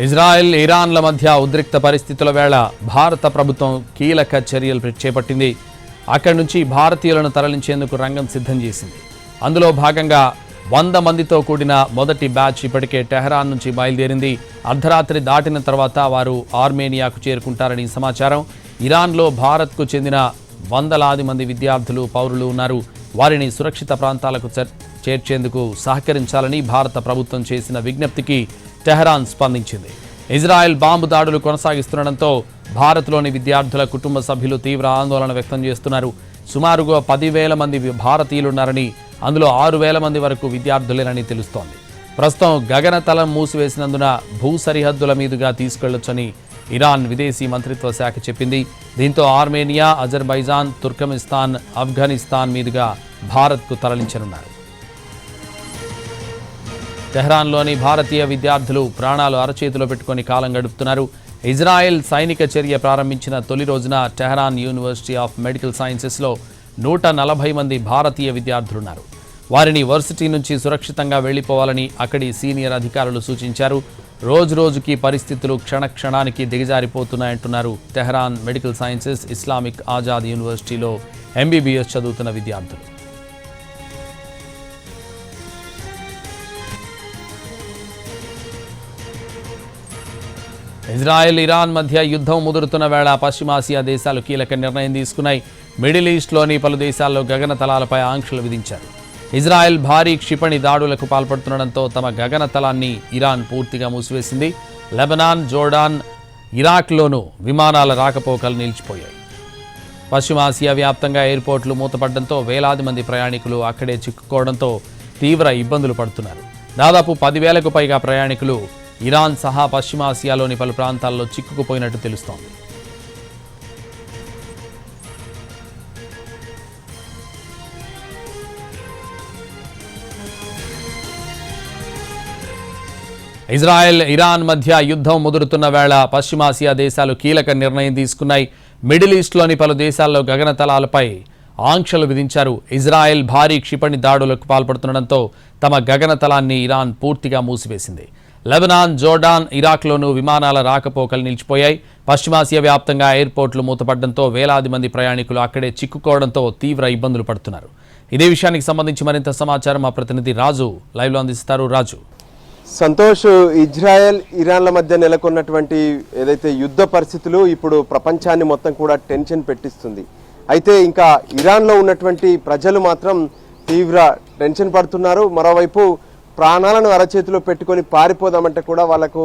Israel ఇరాన్ల మధ్య ఉద్రిక్త పరిస్థితుల వేళ భారత ప్రభుత్వం కీలక చర్యలు చేపట్టింది. అక్కడి నుంచి భారతీయులను తరలించేందుకు రంగం సిద్ధం చేసింది. అందులో భాగంగా 100 మందితో కూడిన మొదటి బ్యాచ్ ఇప్పటికే టెహరాన్ నుంచి బయలుదేరింది. అర్ధరాత్రి దాటిన తర్వాత వారు ఆర్మేనియాకు చేరుకుంటారని సమాచారం. ఇరాన్లో భారత్కు చెందిన వందలాది మంది విద్యార్థులు, పౌరులు ఉన్నారు. వారిని సురక్షిత ప్రాంతాలకు చేర్చేందుకు సహకరించాలని భారత ప్రభుత్వం చేసిన విజ్ఞప్తికి టెహరాన్ స్పందించింది. ఇజ్రాయెల్ బాంబు దాడులు కొనసాగిస్తుండటంతో భారత్లోని విద్యార్థుల కుటుంబ సభ్యులు తీవ్ర ఆందోళన వ్యక్తం చేస్తున్నారు. సుమారుగా 10,000 మంది భారతీయులున్నారని, అందులో 6,000 మంది వరకు విద్యార్థులేనని తెలుస్తోంది. ప్రస్తుతం గగనతలం మూసివేసినందున భూ సరిహద్దుల మీదుగా తీసుకెళ్లొచ్చని ఇరాన్ విదేశీ మంత్రిత్వ శాఖ చెప్పింది. దీంతో ఆర్మేనియా, అజర్బైజాన్, తుర్కమిస్తాన్, ఆఫ్ఘనిస్తాన్ మీదుగా భారత్కు తరలించనున్నారు. టెహ్రాన్లోని భారతీయ విద్యార్థులు ప్రాణాలు అరచేతిలో పెట్టుకుని కాలం గడుపుతున్నారు. ఇజ్రాయెల్ సైనిక చర్య ప్రారంభించిన తొలి రోజున టెహ్రాన్ యూనివర్సిటీ ఆఫ్ మెడికల్ సైన్సెస్లో 140 మంది భారతీయ విద్యార్థులున్నారు. వారిని వర్సిటీ నుంచి సురక్షితంగా వెళ్లిపోవాలని అక్కడి సీనియర్ అధికారులు సూచించారు. రోజురోజుకి పరిస్థితులు క్షణక్షణానికి దిగజారిపోతున్నాయంటున్నారు Tehran medical sciences Islamic Azad యూనివర్సిటీలో MBBS చదువుతున్న విద్యార్థులు. ఇజ్రాయెల్ ఇరాన్ మధ్య యుద్ధం ముదురుతున్న వేళ పశ్చిమాసియా దేశాలు కీలక నిర్ణయం తీసుకున్నాయి. మిడిల్ ఈస్ట్లోని పలు దేశాల్లో గగనతలాలపై ఆంక్షలు విధించారు. ఇజ్రాయెల్ భారీ క్షిపణి దాడులకు పాల్పడుతుండటంతో తమ గగనతలాన్ని ఇరాన్ పూర్తిగా మూసివేసింది. లెబనాన్, జోర్డాన్, ఇరాక్లోనూ విమానాల రాకపోకలు నిలిచిపోయాయి. పశ్చిమాసియా వ్యాప్తంగా ఎయిర్పోర్ట్లు మూతపడడంతో వేలాది మంది ప్రయాణికులు అక్కడే చిక్కుకోవడంతో తీవ్ర ఇబ్బందులు పడుతున్నారు. దాదాపు 10,000కు పైగా ప్రయాణికులు ఇరాన్ సహా పశ్చిమాసియాలోని పలు ప్రాంతాల్లో చిక్కుకుపోయినట్టు తెలుస్తోంది. ఇజ్రాయెల్ ఇరాన్ మధ్య యుద్ధం ముదురుతున్న వేళ పశ్చిమాసియా దేశాలు కీలక నిర్ణయం తీసుకున్నాయి. మిడిల్ ఈస్ట్లోని పలు దేశాల్లో గగనతలాలపై ఆంక్షలు విధించారు. ఇజ్రాయెల్ భారీ క్షిపణి దాడులకు పాల్పడుతుండటంతో తమ గగనతలాన్ని ఇరాన్ పూర్తిగా మూసివేసింది. లెబనాన్, జోర్డాన్, ఇరాక్లోనూ విమానాల రాకపోకలు నిలిచిపోయాయి. పశ్చిమాసియా వ్యాప్తంగా ఎయిర్పోర్ట్లు మూతపడడంతో వేలాది మంది ప్రయాణికులు అక్కడే చిక్కుకోవడంతో తీవ్ర ఇబ్బందులు పడుతున్నారు. ఇదే విషయానికి సంబంధించి మరింత సమాచారం మా ప్రతినిధి రాజు లైవ్లో అందిస్తారు. రాజు. సంతోష్, ఇజ్రాయెల్ ఇరాన్ల మధ్య నెలకొన్నటువంటి ఏదైతే యుద్ధ పరిస్థితులు ఇప్పుడు ప్రపంచాన్ని మొత్తం కూడా టెన్షన్ పెట్టిస్తుంది. అయితే ఇంకా ఇరాన్లో ఉన్నటువంటి ప్రజలు మాత్రం తీవ్ర టెన్షన్ పడుతున్నారు. మరోవైపు ప్రాణాలను అరచేతిలో పెట్టుకొని పారిపోదామంటే కూడా వాళ్ళకు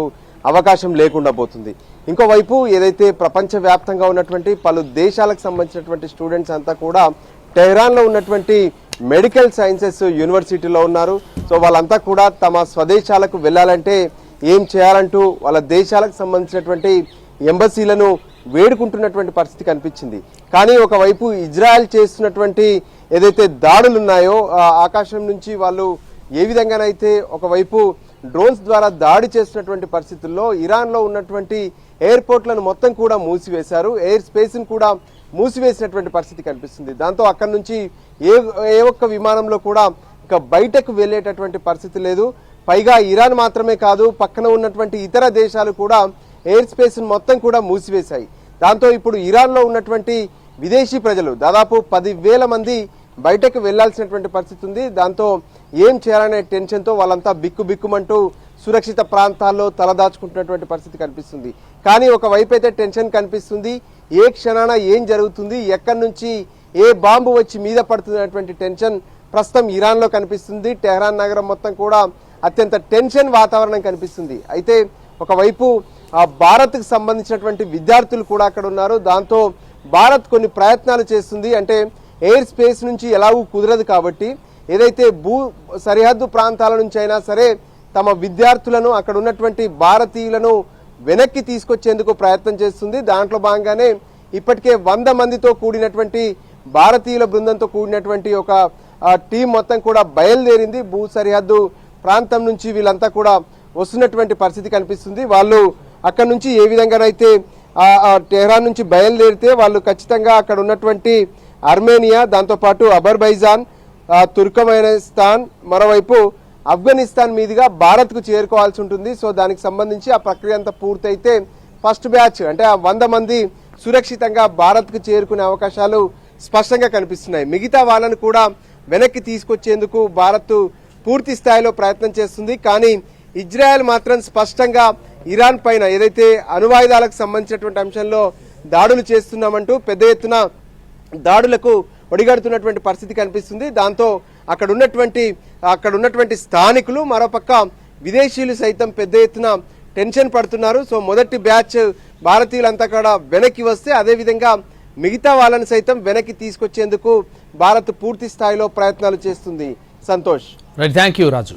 అవకాశం లేకుండా పోతుంది. ఇంకోవైపు ఏదైతే ప్రపంచవ్యాప్తంగా ఉన్నటువంటి పలు దేశాలకు సంబంధించినటువంటి స్టూడెంట్స్ అంతా కూడా టెహ్రాన్లో ఉన్నటువంటి మెడికల్ సైన్సెస్ యూనివర్సిటీలో ఉన్నారు. సో వాళ్ళంతా కూడా తమ స్వదేశాలకు వెళ్ళాలంటే ఏం చేయాలంటూ వాళ్ళ దేశాలకు సంబంధించినటువంటి ఎంబసీలను వేడుకుంటున్నటువంటి పరిస్థితి కనిపించింది. కానీ ఒకవైపు ఇజ్రాయెల్ చేస్తున్నటువంటి ఏదైతే దాడులు ఉన్నాయో ఆకాశం నుంచి వాళ్ళు ఏ విధంగానైతే ఒకవైపు డ్రోన్స్ ద్వారా దాడి చేస్తున్నటువంటి పరిస్థితుల్లో ఇరాన్లో ఉన్నటువంటి ఎయిర్పోర్ట్లను మొత్తం కూడా మూసివేశారు. ఎయిర్ స్పేస్ను కూడా మూసివేసినటువంటి పరిస్థితి కనిపిస్తుంది. దాంతో అక్కడి నుంచి ఏ ఒక్క విమానంలో కూడా ఇక బయటకు వెళ్ళేటటువంటి పరిస్థితి లేదు. పైగా ఇరాన్ మాత్రమే కాదు, పక్కన ఉన్నటువంటి ఇతర దేశాలు కూడా ఎయిర్ స్పేస్ను మొత్తం కూడా మూసివేశాయి. దాంతో ఇప్పుడు ఇరాన్లో ఉన్నటువంటి విదేశీ ప్రజలు దాదాపు 10,000 మంది బయటకు వెళ్లాల్సినటువంటి పరిస్థితి ఉంది. దాంతో ఏం చేయాలనే టెన్షన్తో వాళ్ళంతా బిక్కుమంటూ సురక్షిత ప్రాంతాల్లో తలదాచుకుంటున్నటువంటి పరిస్థితి కనిపిస్తుంది. కానీ ఒకవైపు అయితే టెన్షన్ కనిపిస్తుంది. ఏ క్షణాన ఏం జరుగుతుంది, ఎక్కడి నుంచి ఏ బాంబు వచ్చి మీద పడుతున్నటువంటి టెన్షన్ ప్రస్తుతం ఇరాన్లో కనిపిస్తుంది. టెహ్రాన్ నగరం మొత్తం కూడా అత్యంత టెన్షన్ వాతావరణం కనిపిస్తుంది. అయితే ఒకవైపు భారత్కు సంబంధించినటువంటి విద్యార్థులు కూడా అక్కడ ఉన్నారు. దాంతో భారత్ కొన్ని ప్రయత్నాలు చేస్తుంది. అంటే ఎయిర్ స్పేస్ నుంచి ఎలాగూ కుదరదు కాబట్టి ఏదైతే భూ సరిహద్దు ప్రాంతాల నుంచి అయినా సరే తమ విద్యార్థులను, అక్కడ ఉన్నటువంటి భారతీయులను వెనక్కి తీసుకొచ్చేందుకు ప్రయత్నం చేస్తుంది. దాంట్లో భాగంగానే ఇప్పటికే 100 మందితో కూడినటువంటి భారతీయుల బృందంతో కూడినటువంటి ఒక టీం మొత్తం కూడా బయలుదేరింది. భూ సరిహద్దు ప్రాంతం నుంచి వీళ్ళంతా కూడా వస్తున్నటువంటి పరిస్థితి కనిపిస్తుంది. వాళ్ళు అక్కడ నుంచి ఏ విధంగానైతే టెహ్రాన్ నుంచి బయలుదేరితే వాళ్ళు ఖచ్చితంగా అక్కడ ఉన్నటువంటి ఆర్మేనియా, దాంతోపాటు అజర్బైజాన్, తుర్కమెనిస్తాన్, మరోవైపు ఆఫ్ఘనిస్తాన్ మీదుగా భారత్కు చేరుకోవాల్సి ఉంటుంది. సో దానికి సంబంధించి ఆ ప్రక్రియ అంతా పూర్తయితే ఫస్ట్ బ్యాచ్ అంటే ఆ 100 మంది సురక్షితంగా భారత్కు చేరుకునే అవకాశాలు స్పష్టంగా కనిపిస్తున్నాయి. మిగతా వాళ్ళను కూడా వెనక్కి తీసుకొచ్చేందుకు భారత్ పూర్తి స్థాయిలో ప్రయత్నం చేస్తుంది. కానీ ఇజ్రాయెల్ మాత్రం స్పష్టంగా ఇరాన్ పైన ఏదైతే అణువాయుధాలకు సంబంధించినటువంటి అంశంలో దాడులు చేస్తున్నామంటూ పెద్ద ఎత్తున దాడులకు ఒడిగడుతున్నటువంటి పరిస్థితి కనిపిస్తుంది. దాంతో అక్కడ ఉన్నటువంటి స్థానికులు మరోపక్క విదేశీయులు సైతం పెద్ద ఎత్తున టెన్షన్ పడుతున్నారు. సో మొదటి బ్యాచ్ భారతీయులంతా కూడా వెనక్కి వస్తే అదేవిధంగా మిగతా వాళ్ళని సైతం వెనక్కి తీసుకొచ్చేందుకు భారత్ పూర్తి స్థాయిలో ప్రయత్నాలు చేస్తుంది. Santosh. Right, thank you Raju.